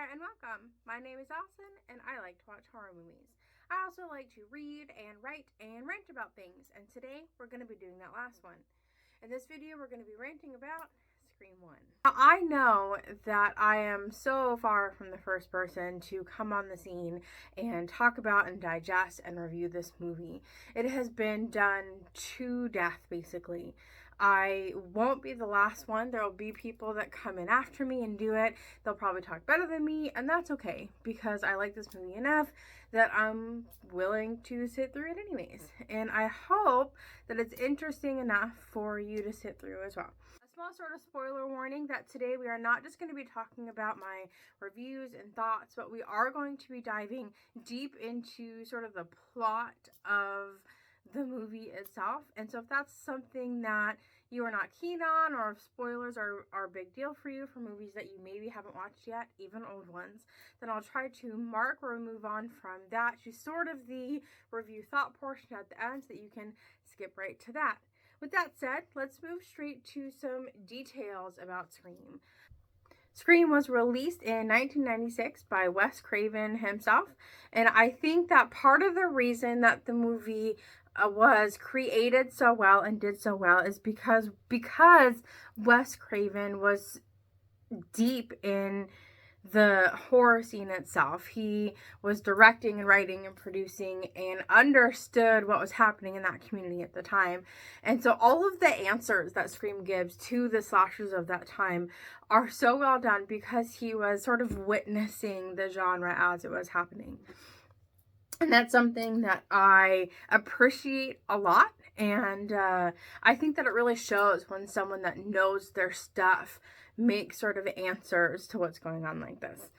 and welcome. My name is Allison, and I like to watch horror movies. I also like to read and write and rant about things, and today we're going to be doing that last one. In this video, we're going to be ranting about Scream 1. Now, I know that I am so far from the first person to come on the scene and talk about and digest and review this movie. It has been done to death, basically. I won't be the last one. There will be people that come in after me and do it. They'll probably talk better than me, and that's okay because I like this movie enough that I'm willing to sit through it anyways. And I hope that it's interesting enough for you to sit through as well. A small sort of spoiler warning that today we are not just going to be talking about my reviews and thoughts, but we are going to be diving deep into sort of the plot of the movie itself. And so if that's something that you are not keen on, or if spoilers are a big deal for you for movies that you maybe haven't watched yet, even old ones, then I'll try to mark or move on from that to sort of the review thought portion at the end so that you can skip right to that. With that said, let's move straight to some details about Scream. Scream was released in 1996 by Wes Craven himself, and I think that part of the reason that the movie was created so well and did so well is because Wes Craven was deep in the horror scene itself. He was directing and writing and producing and understood what was happening in that community at the time. And so all of the answers that Scream gives to the slashers of that time are so well done because he was sort of witnessing the genre as it was happening. And that's something that I appreciate a lot. And I think that it really shows when someone that knows their stuff makes sort of answers to what's going on like this.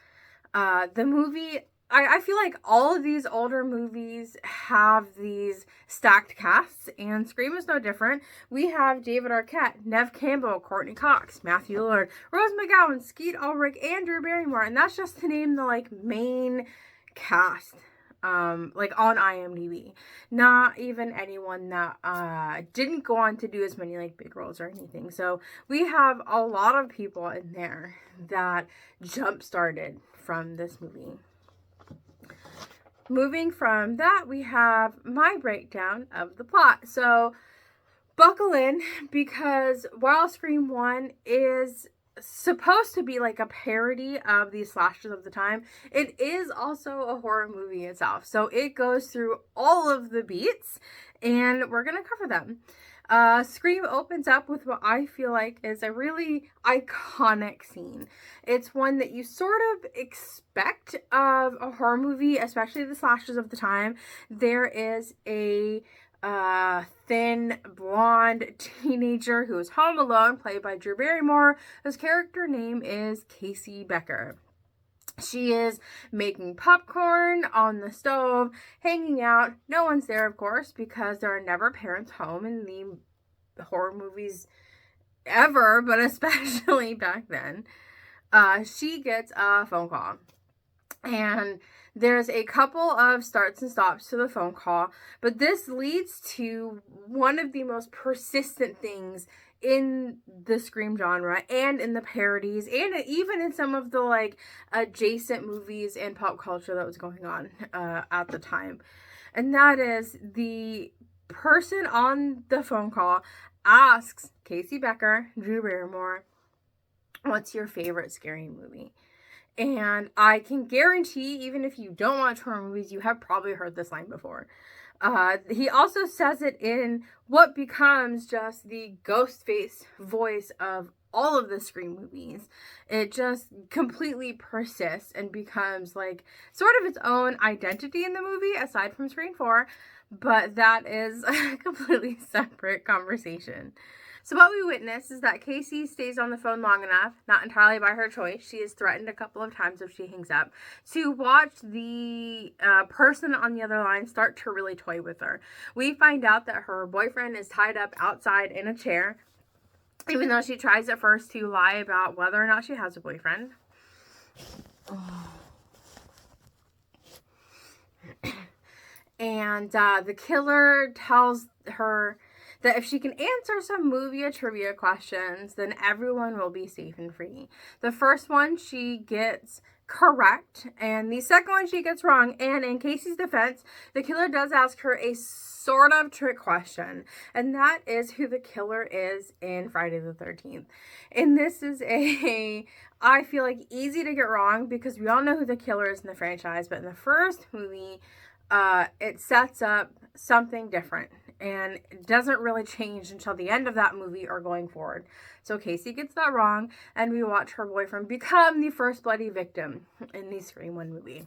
The movie, I feel like all of these older movies have these stacked casts, and Scream is no different. We have David Arquette, Neve Campbell, Courtney Cox, Matthew Lillard, Rose McGowan, Skeet Ulrich, and Drew Barrymore. And that's just to name the main cast. On IMDb. Not even anyone that didn't go on to do as many big roles or anything. So we have a lot of people in there that jump started from this movie. Moving from that, we have my breakdown of the plot. So buckle in, because while Scream 1 is supposed to be a parody of these slashers of the time, it is also a horror movie itself. So it goes through all of the beats, and we're gonna cover them. Scream opens up with what I feel like is a really iconic scene. It's one that you sort of expect of a horror movie, especially the slashers of the time. There is a thin blonde teenager who is home alone, played by Drew Barrymore. His character name is Casey Becker. She is making popcorn on the stove, hanging out. No one's there, of course, because there are never parents home in the horror movies ever, but especially back then. She gets a phone call, and there's a couple of starts and stops to the phone call, but this leads to one of the most persistent things in the Scream genre and in the parodies and even in some of the adjacent movies and pop culture that was going on at the time. And that is the person on the phone call asks Casey Becker, Drew Barrymore, "What's your favorite scary movie?" And I can guarantee, even if you don't watch horror movies, you have probably heard this line before. He also says it in what becomes just the ghost face voice of all of the Scream movies. It just completely persists and becomes sort of its own identity in the movie, aside from Scream 4. But that is a completely separate conversation. So what we witness is that Casey stays on the phone long enough, not entirely by her choice, she is threatened a couple of times if she hangs up, to watch the person on the other line start to really toy with her. We find out that her boyfriend is tied up outside in a chair, even though she tries at first to lie about whether or not she has a boyfriend. And the killer tells her that if she can answer some movie trivia questions, then everyone will be safe and free. The first one she gets correct, and the second one she gets wrong. And in Casey's defense, the killer does ask her a sort of trick question, and that is who the killer is in Friday the 13th. And this is I feel like easy to get wrong because we all know who the killer is in the franchise, but in the first movie, it sets up something different, and it doesn't really change until the end of that movie or going forward. So Casey gets that wrong, and we watch her boyfriend become the first bloody victim in the Scream 1 movie.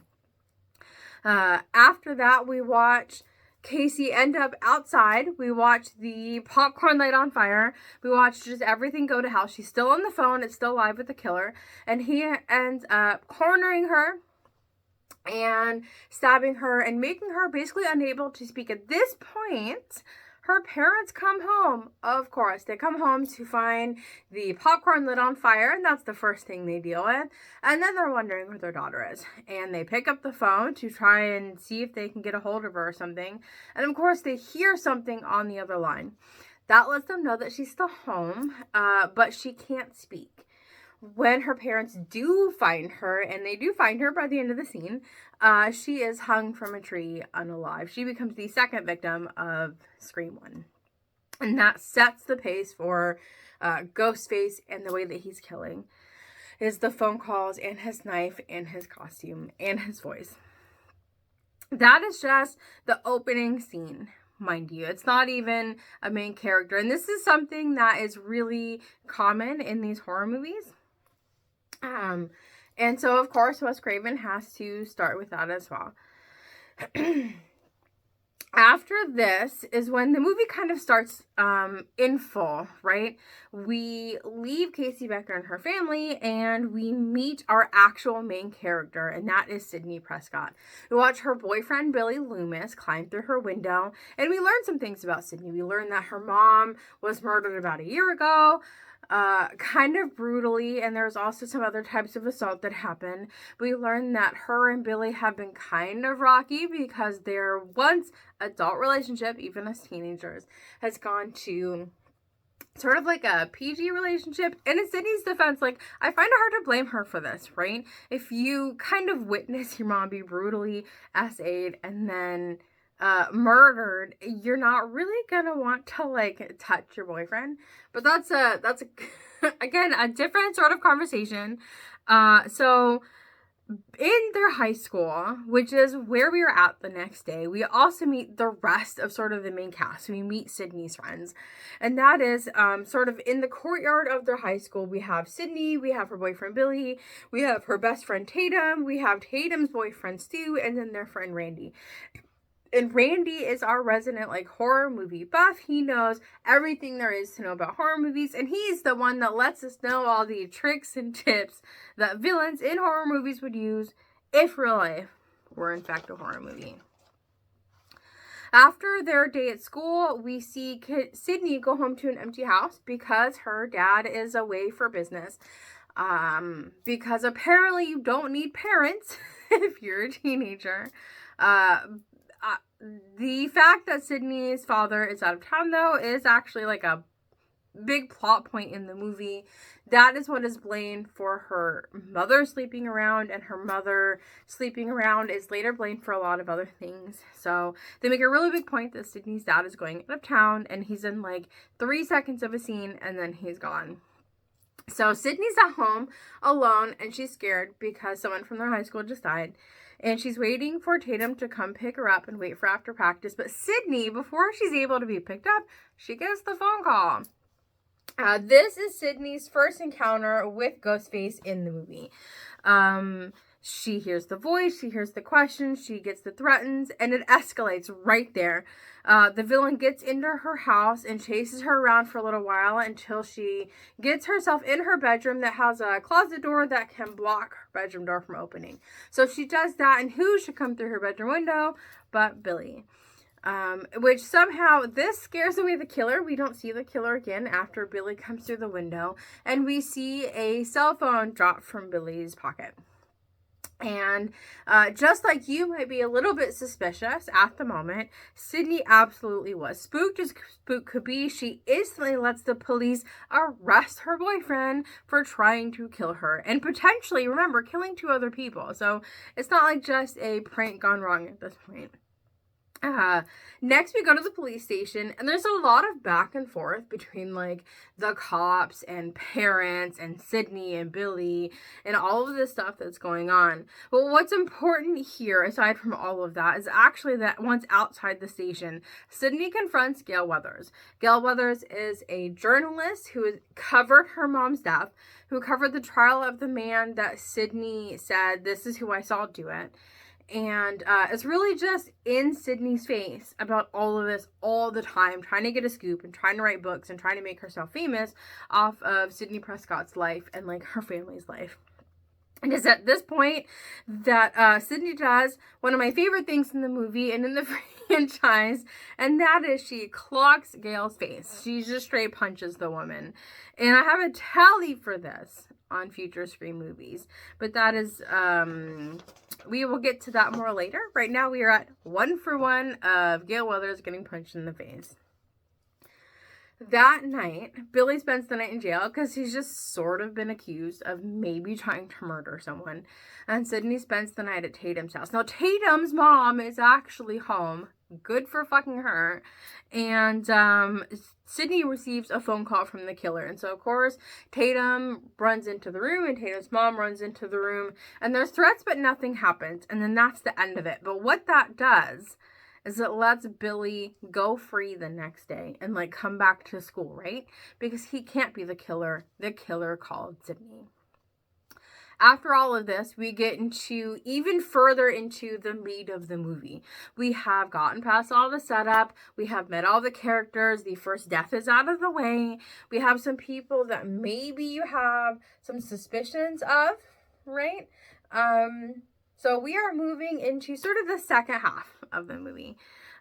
After that, we watch Casey end up outside. We watch the popcorn light on fire. We watch just everything go to hell. She's still on the phone. It's still live with the killer. And he ends up cornering her and stabbing her and making her basically unable to speak. At this point, her parents come home. Of course, they come home to find the popcorn lit on fire, and that's the first thing they deal with. And then they're wondering where their daughter is. And they pick up the phone to try and see if they can get a hold of her or something. And of course, they hear something on the other line. That lets them know that she's still home, but she can't speak. When her parents do find her, and they do find her by the end of the scene, she is hung from a tree unalive. She becomes the second victim of Scream 1. And that sets the pace for Ghostface and the way that he's killing. Is the phone calls and his knife and his costume and his voice. That is just the opening scene, mind you. It's not even a main character. And this is something that is really common in these horror movies. And so, of course, Wes Craven has to start with that as well. After this is when the movie kind of starts in full, right? We leave Casey Becker and her family, and we meet our actual main character, and that is Sidney Prescott. We watch her boyfriend, Billy Loomis, climb through her window, and we learn some things about Sidney. We learn that her mom was murdered about a year ago, kind of brutally, and there's also some other types of assault that happen. We learn that her and Billy have been kind of rocky because their once adult relationship, even as teenagers, has gone to sort of like a PG relationship. And in Sidney's defense, like, I find it hard to blame her for this, right? If you kind of witness your mom be brutally SA'd and then murdered, you're not really gonna want to like touch your boyfriend. But that's again a different sort of conversation. So in their high school, which is where we were at the next day, we also meet the rest of sort of the main cast. We meet Sidney's friends, and that is sort of in the courtyard of their high school. We have Sidney, we have her boyfriend Billy, we have her best friend Tatum, we have Tatum's boyfriend Stu, and then their friend Randy. And Randy is our resident like horror movie buff. He knows everything there is to know about horror movies, and he's the one that lets us know all the tricks and tips that villains in horror movies would use if real life were in fact a horror movie. After their day at school, we see Sidney go home to an empty house because her dad is away for business. Because apparently you don't need parents if you're a teenager. The fact that Sidney's father is out of town, though, is actually like a big plot point in the movie. That is what is blamed for her mother sleeping around, and her mother sleeping around is later blamed for a lot of other things. So they make a really big point that Sidney's dad is going out of town, and he's in like 3 seconds of a scene, and then he's gone. So Sidney's at home alone, and she's scared because someone from their high school just died. And she's waiting for Tatum to come pick her up and wait for after practice. But Sidney, before she's able to be picked up, she gets the phone call. This is Sidney's first encounter with Ghostface in the movie. She hears the voice, she hears the questions, she gets the threatens, and it escalates right there. The villain gets into her house and chases her around for a little while until she gets herself in her bedroom that has a closet door that can block her bedroom door from opening. So she does that, and who should come through her bedroom window but Billy? Which somehow, this scares away the killer. We don't see the killer again after Billy comes through the window, and we see a cell phone drop from Billy's pocket. And just like you might be a little bit suspicious at the moment, Sydney absolutely was. Spooked as spook could be, she instantly lets the police arrest her boyfriend for trying to kill her. And potentially, remember, killing 2 other people. So it's not like just a prank gone wrong at this point. Next we go to the police station, and there's a lot of back and forth between like the cops and parents and Sydney and Billy and all of this stuff that's going on. But what's important here, aside from all of that, is actually that once outside the station, Sydney confronts Gale Weathers. Gale Weathers is a journalist who has covered her mom's death, who covered the trial of the man that Sydney said, "This is who I saw do it." And it's really just in Sydney's face about all of this all the time, trying to get a scoop and trying to write books and trying to make herself famous off of Sidney Prescott's life and like her family's life. And it's at this point that Sydney does one of my favorite things in the movie and in the franchise, and that is she clocks Gale's face. She just straight punches the woman. And I have a tally for this on future Scream movies, but that is, we will get to that more later. Right now we are at 1 for 1 of Gale Weathers getting punched in the face. That night, Billy spends the night in jail because he's just sort of been accused of maybe trying to murder someone. And Sydney spends the night at Tatum's house. Now, Tatum's mom is actually home. Good for fucking her. And Sydney receives a phone call from the killer. And so, of course, Tatum runs into the room and Tatum's mom runs into the room. And there's threats, but nothing happens. And then that's the end of it. But what that does is it lets Billy go free the next day and like come back to school, right? Because he can't be the killer. The killer called Sydney. After all of this, we get into even further into the meat of the movie. We have gotten past all the setup. We have met all the characters. The first death is out of the way. We have some people that maybe you have some suspicions of, right? So we are moving into sort of the second half of the movie.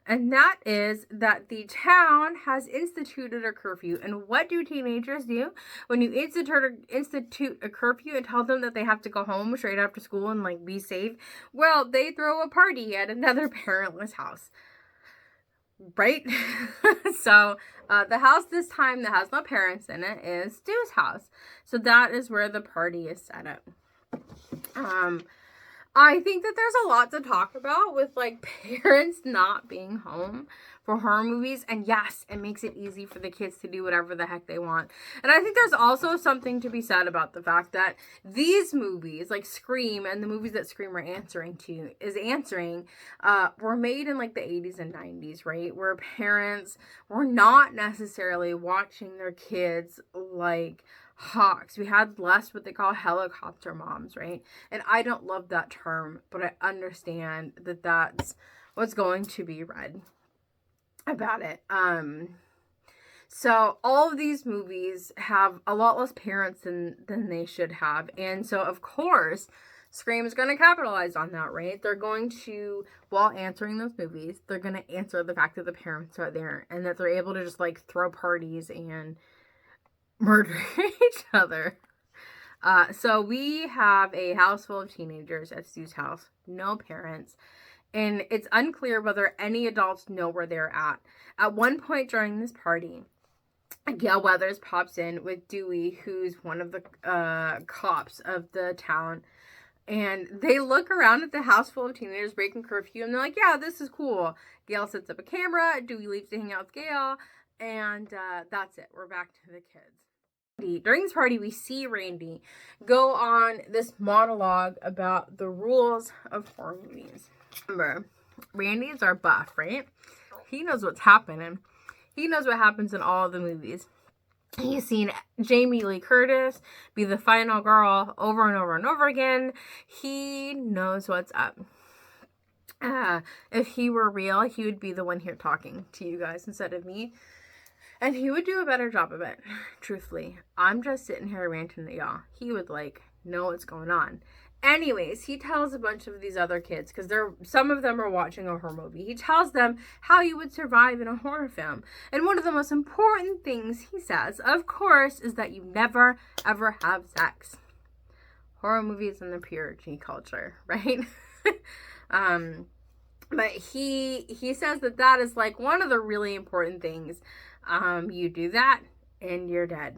And that is that the town has instituted a curfew. And what do teenagers do when you institute a curfew and tell them that they have to go home straight after school and like be safe? Well, they throw a party at another parentless house. Right? So the house this time that has no parents in it is Stu's house. So that is where the party is set up. I think that there's a lot to talk about with like parents not being home for horror movies. And yes, it makes it easy for the kids to do whatever the heck they want. And I think there's also something to be said about the fact that these movies, like Scream and the movies that Scream were made in like the 80s and 90s, right? Where parents were not necessarily watching their kids like hawks. We had less what they call helicopter moms, right? And I don't love that term, but I understand that that's what's going to be read about it. So all of these movies have a lot less parents than they should have. And so, of course, Scream is going to capitalize on that, right? They're going to, while answering those movies, they're going to answer the fact that the parents are there and that they're able to just like throw parties and murder each other. So we have a house full of teenagers at Stu's house, no parents, and it's unclear whether any adults know where they're at. At one point during this party, Gale Weathers pops in with Dewey, who's one of the cops of the town, and they look around at the house full of teenagers breaking curfew, and they're like, yeah, this is cool. Gale sets up a camera, Dewey leaves to hang out with Gale, and that's it. We're back to the kids. During this party, we see Randy go on this monologue about the rules of horror movies. Remember, Randy is our buff, right? He knows what's happening. He knows what happens in all the movies. He's seen Jamie Lee Curtis be the final girl over and over and over again. He knows what's up. If he were real, he would be the one here talking to you guys instead of me. And he would do a better job of it, truthfully. I'm just sitting here ranting at y'all. He would, like, know what's going on. Anyways, he tells a bunch of these other kids, because some of them are watching a horror movie. He tells them how you would survive in a horror film. And one of the most important things he says, of course, is that you never, ever have sex. horror movies and the purity culture, right? But he says that is like one of the really important things. You do that and you're dead.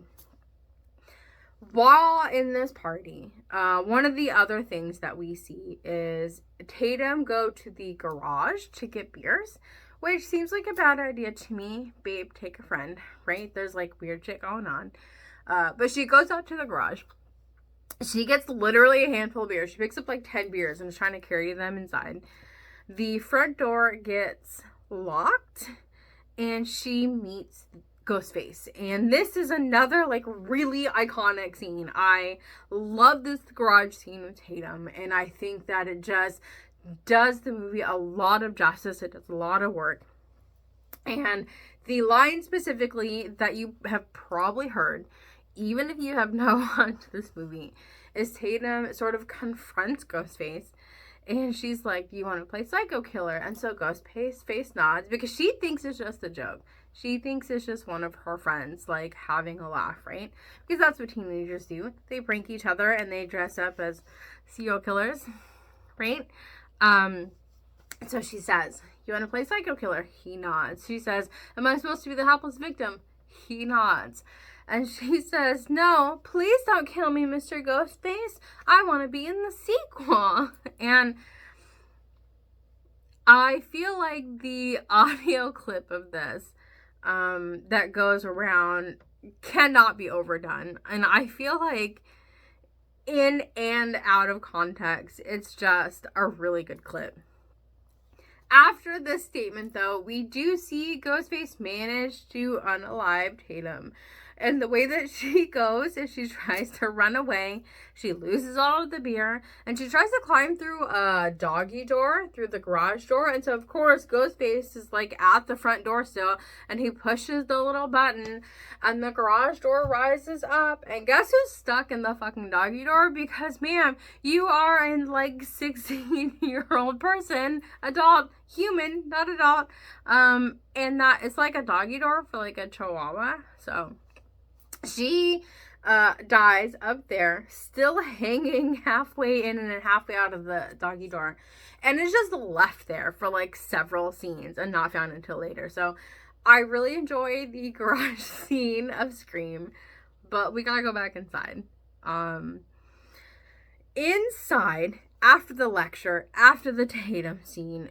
While in this party, one of the other things that we see is Tatum go to the garage to get beers, which seems like a bad idea to me. Babe, take a friend, right? There's like weird shit going on. But she goes out to the garage. She gets literally a handful of beers. She picks up like 10 beers and is trying to carry them inside. The front door gets locked and she meets Ghostface. And this is another like really iconic scene. I love this garage scene with Tatum, and I think that it just does the movie a lot of justice. It does a lot of work. And the line specifically that you have probably heard, even if you have not watched this movie, is Tatum sort of confronts Ghostface. And she's like, do you want to play psycho killer? And so Ghostface nods because she thinks it's just a joke. She thinks it's just one of her friends, like, having a laugh, right? Because that's what teenagers do. They prank each other and they dress up as serial killers, right? So she says, you want to play psycho killer? He nods. She says, am I supposed to be the helpless victim? He nods. And she says, no, please don't kill me, Mr. Ghostface. I want to be in the sequel. And I feel like the audio clip of this that goes around cannot be overdone. And I feel like in and out of context, it's just a really good clip. After this statement, though, we do see Ghostface manage to unalive Tatum. And the way that she goes is she tries to run away. She loses all of the beer. And she tries to climb through a doggy door, through the garage door. And so, of course, Ghostface is, like, at the front door still. And he pushes the little button. And the garage door rises up. And guess who's stuck in the fucking doggy door? Because, ma'am, you are a, like, 16-year-old person. Adult. Human. Not adult. And that it's like a doggy door for, like, a chihuahua. So she dies up there, still hanging halfway in and halfway out of the doggy door, and is just left there for like several scenes and not found until later. So I really enjoy the garage scene of Scream, but we gotta go back inside. Inside, after the lecture, after the Tatum scene,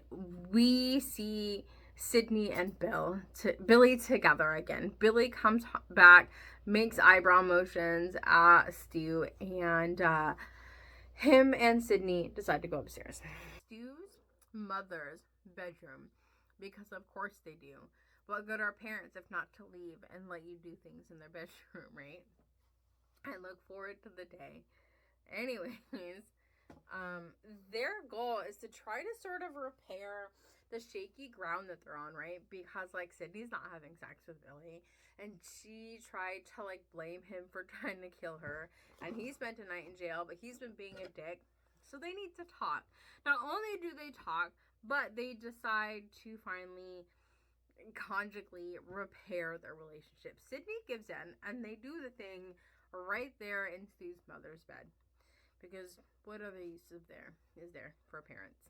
we see Sidney and Billy together again. Billy comes back, makes eyebrow motions at Stu, and him and Sidney decide to go upstairs. Stu's mother's bedroom, because of course they do. What good are parents if not to leave and let you do things in their bedroom, right? I look forward to the day. Anyways, their goal is to try to sort of repair the shaky ground that they're on, right? Because, like, Sydney's not having sex with Billy, and she tried to, like, blame him for trying to kill her, and he spent a night in jail, but he's been being a dick, so they need to talk. Not only do they talk, but they decide to finally conjugally repair their relationship. Sydney gives in, and they do the thing right there in Stu's mother's bed, because what other use is there for parents?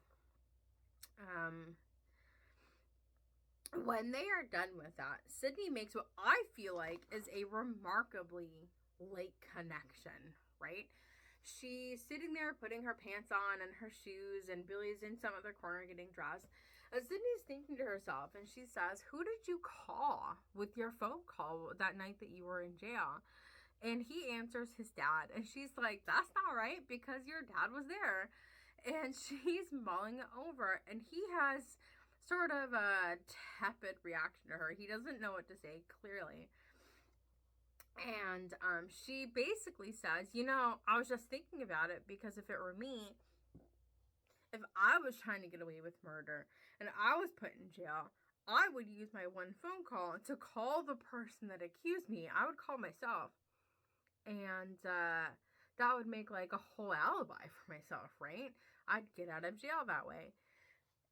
When they are done with that, Sydney makes what I feel like is a remarkably late connection, right? She's sitting there putting her pants on and her shoes, and Billy's in some other corner getting dressed. And Sydney's thinking to herself, and she says, who did you call with your phone call that night that you were in jail? And he answers his dad, and she's like, that's not right, because your dad was there. And she's mulling it over, and he has sort of a tepid reaction to her. He doesn't know what to say, clearly. And she basically says, you know, I was just thinking about it, because if it were me, if I was trying to get away with murder and I was put in jail, I would use my one phone call to call the person that accused me. I would call myself. And that would make like a whole alibi for myself, right? I'd get out of jail that way.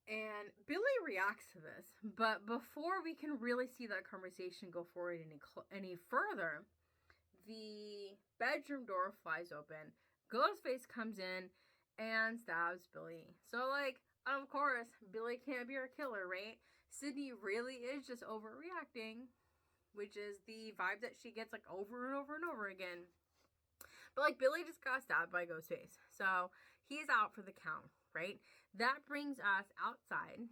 And Billy reacts to this, but before we can really see that conversation go forward any further, the bedroom door flies open. Ghostface comes in and stabs Billy. So, like, of course, Billy can't be our killer, right? Sidney really is just overreacting, which is the vibe that she gets, like, over and over and over again. But, like, Billy just got stabbed by Ghostface. So, he's out for the count, right? That brings us outside.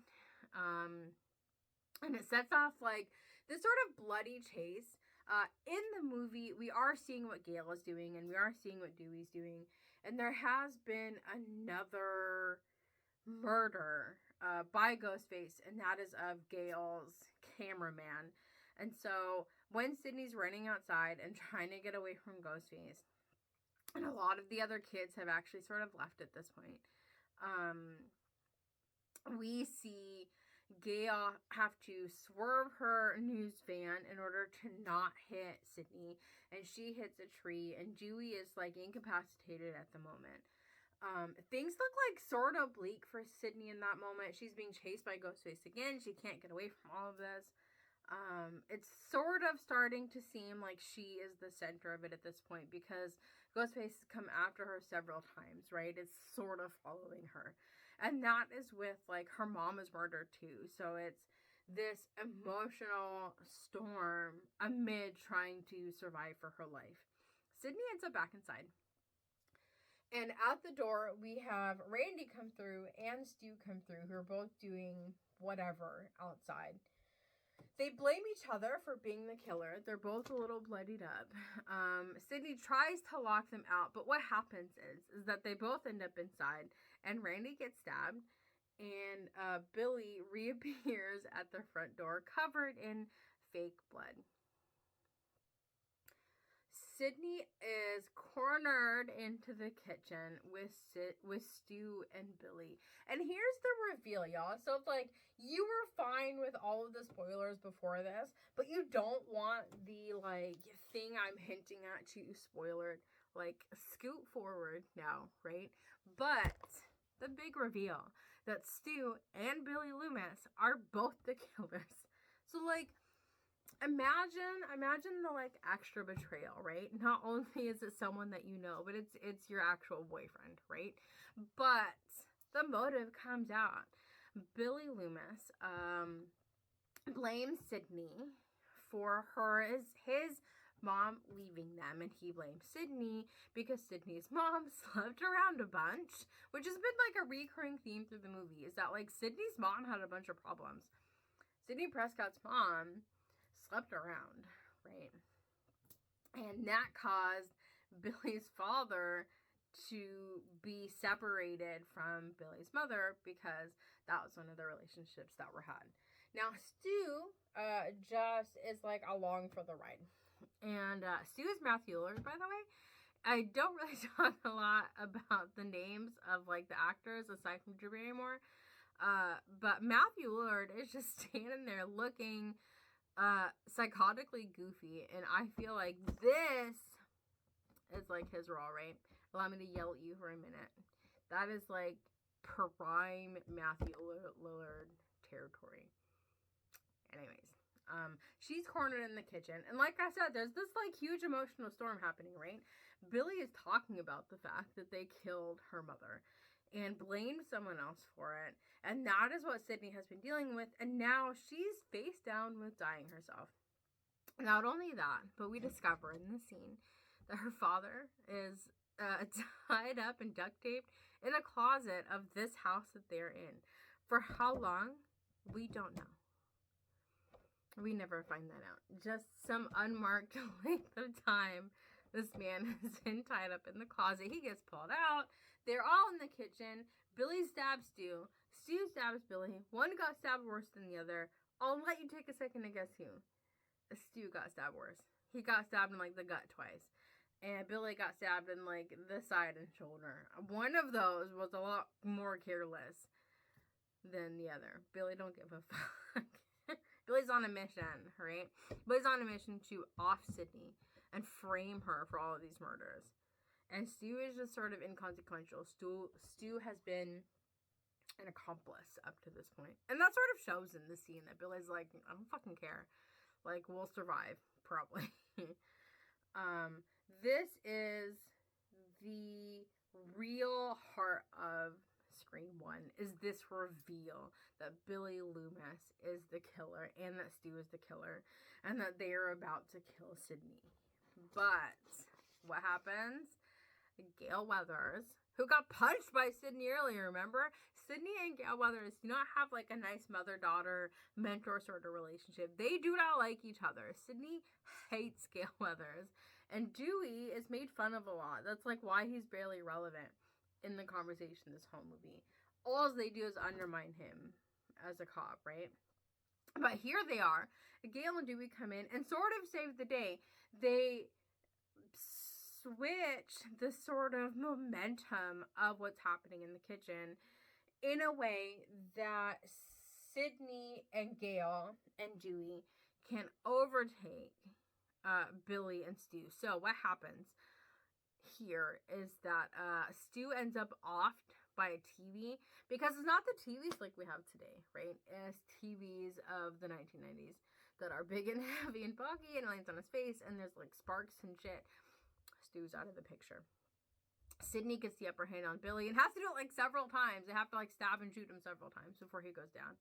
And it sets off, like, this sort of bloody chase. In the movie, we are seeing what Gale is doing, and we are seeing what Dewey's doing. And there has been another murder by Ghostface, and that is of Gale's cameraman. And so when Sidney's running outside and trying to get away from Ghostface, and a lot of the other kids have actually sort of left at this point, we see Gale have to swerve her news van in order to not hit Sidney, and she hits a tree, and Dewey is, like, incapacitated at the moment. Things look like sort of bleak for Sidney in that moment. She's being chased by Ghostface again. She can't get away from all of this. It's sort of starting to seem like she is the center of it at this point, because Ghostface has come after her several times, right? It's sort of following her. And that is with, like, her mom is murdered too. So it's this emotional storm amid trying to survive for her life. Sidney ends up back inside. And at the door, we have Randy come through and Stu come through, who are both doing whatever outside. They blame each other for being the killer. They're both a little bloodied up. Sidney tries to lock them out, but what happens is that they both end up inside, and Randy gets stabbed, and Billy reappears at the front door covered in fake blood. Sidney is cornered into the kitchen with Stu and Billy. And here's the reveal, y'all. So it's like, you were fine with all of the spoilers before this, but you don't want the, like, thing I'm hinting at to spoiler, like, scoot forward now, right? But the big reveal that Stu and Billy Loomis are both the killers. So, like, imagine the, like, extra betrayal, right? Not only is it someone that you know, but it's your actual boyfriend, right? But the motive comes out. Billy Loomis blames Sidney for his mom leaving them, and he blames Sidney because Sidney's mom slept around a bunch, which has been, like, a recurring theme through the movie, is that, like, Sidney's mom had a bunch of problems. Sidney Prescott's mom slept around, right? And that caused Billy's father to be separated from Billy's mother, because that was one of the relationships that were had. Now, Stu just is, like, along for the ride. And Stu is Matthew Lillard, by the way. I don't really talk a lot about the names of, like, the actors aside from Drew Barrymore. But Matthew Lillard is just standing there looking psychotically goofy, and I feel like this is, like, his role, right? Allow me to yell at you for a minute. That is, like, prime Matthew Lillard territory. Anyways, she's cornered in the kitchen, and like I said, there's this, like, huge emotional storm happening, right? Billy is talking about the fact that they killed her mother and blamed someone else for it, and that is what Sidney has been dealing with, and now she's face down with dying herself. Not only that, but we discover in the scene that her father is tied up and duct taped in a closet of this house that they're in. For how long? We don't know. We never find that out. Just some unmarked length of time this man has been tied up in the closet. He gets pulled out. They're all in the kitchen. Billy stabs Stu. Stu stabs Billy. One got stabbed worse than the other. I'll let you take a second to guess who. Stu got stabbed worse. He got stabbed in, like, the gut twice. And Billy got stabbed in, like, the side and shoulder. One of those was a lot more careless than the other. Billy don't give a fuck. Billy's on a mission, right? Billy's on a mission to off Sidney and frame her for all of these murders. And Stu is just sort of inconsequential. Stu has been an accomplice up to this point. And that sort of shows in the scene that Billy's like, I don't fucking care. Like, we'll survive, probably. This is the real heart of Scream 1 is this reveal that Billy Loomis is the killer and that Stu is the killer and that they are about to kill Sidney. But what happens? Gale Weathers, who got punched by Sidney earlier, remember? Sidney and Gale Weathers do not have like a nice mother-daughter mentor sort of relationship. They do not like each other. Sidney hates Gale Weathers, and Dewey is made fun of a lot. That's like why he's barely relevant in the conversation this whole movie. All they do is undermine him as a cop, right? But here they are. Gale and Dewey come in and sort of save the day. They switch the sort of momentum of what's happening in the kitchen in a way that Sidney and Gale and Dewey can overtake Billy and Stu. So what happens here is that Stu ends up offed by a TV, because it's not the TVs like we have today, right? It's TVs of the 1990s that are big and heavy and bulky and lands on his face and there's like sparks and shit. Stu's out of the picture. Sidney gets the upper hand on Billy and has to do it like several times. They have to like stab and shoot him several times before he goes down.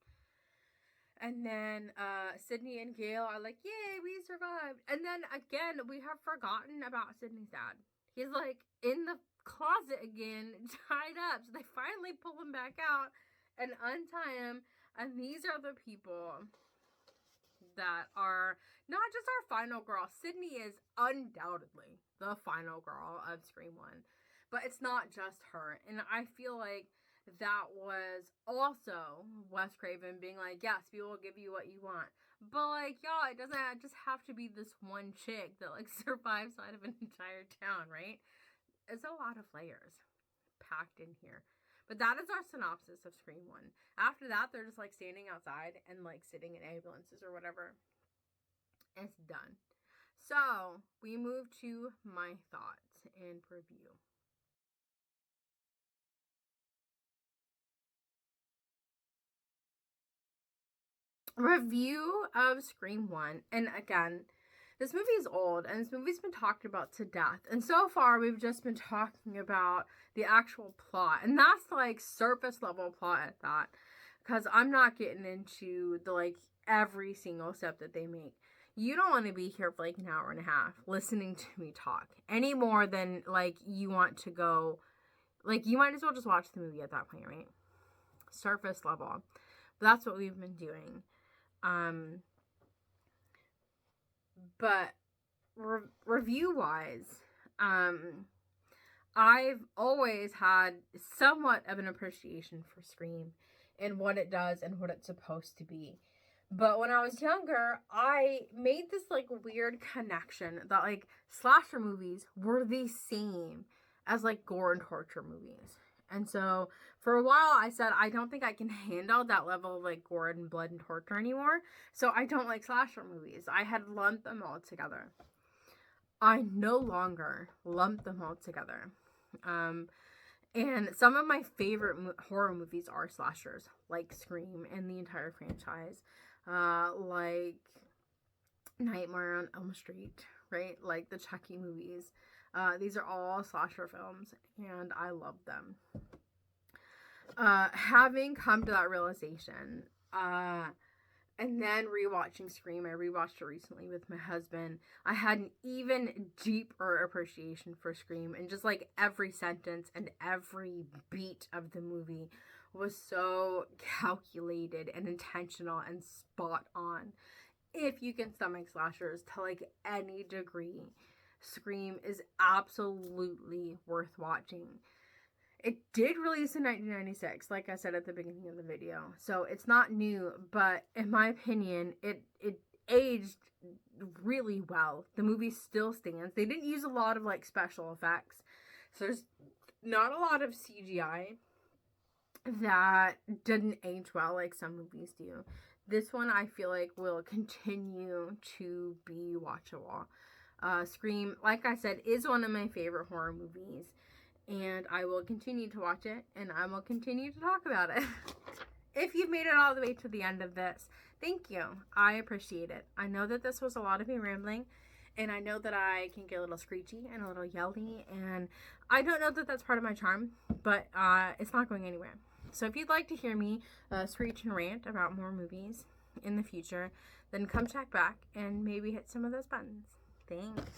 And then Sidney and Gale are like, yay, we survived. And then again, we have forgotten about Sidney's dad. He's like in the closet again, tied up. So they finally pull him back out and untie him. And these are the people that are not just our final girl. Sidney is undoubtedly the final girl of Scream 1. But it's not just her. And I feel like that was also Wes Craven being like, yes, we will give you what you want. But like, y'all, it doesn't just have to be this one chick that like survives out of an entire town, right? It's a lot of layers packed in here. But that is our synopsis of Scream 1. After that, they're just like standing outside and like sitting in ambulances or whatever. It's done. So we move to my thoughts and review. Review of Scream 1. And again, this movie is old and this movie's been talked about to death. And so far we've just been talking about the actual plot. And that's like surface level plot at that. Because I'm not getting into the like every single step that they make. You don't want to be here for like an hour and a half listening to me talk. Any more than like you want to go. Like you might as well just watch the movie at that point, right? Surface level. But that's what we've been doing. But review wise, I've always had somewhat of an appreciation for Scream and what it does and what it's supposed to be. But when I was younger, I made this like weird connection that like slasher movies were the same as like gore and torture movies. And so for a while I said, I don't think I can handle that level of like gore and blood and torture anymore. So I don't like slasher movies. I had lumped them all together. I no longer lump them all together. And some of my favorite horror movies are slashers, like Scream and the entire franchise. Like Nightmare on Elm Street, right? Like the Chucky movies. These are all slasher films, and I love them. Having come to that realization, and then rewatching Scream, I rewatched it recently with my husband, I had an even deeper appreciation for Scream, and just like every sentence and every beat of the movie was so calculated and intentional and spot on. If you can stomach slashers to like any degree, Scream is absolutely worth watching. It did release in 1996, like I said at the beginning of the video. So it's not new, but in my opinion, it aged really well. The movie still stands. They didn't use a lot of like special effects. So there's not a lot of CGI that didn't age well like some movies do. This one I feel like will continue to be watchable. Scream, like I said, is one of my favorite horror movies, and I will continue to watch it, and I will continue to talk about it. If you've made it all the way to the end of this, thank you. I appreciate it. I know that this was a lot of me rambling, And I know that I can get a little screechy and a little yelly, and I don't know that that's part of my charm, but it's not going anywhere. So if you'd like to hear me screech and rant about more movies in the future, then come check back and maybe hit some of those buttons. Thanks.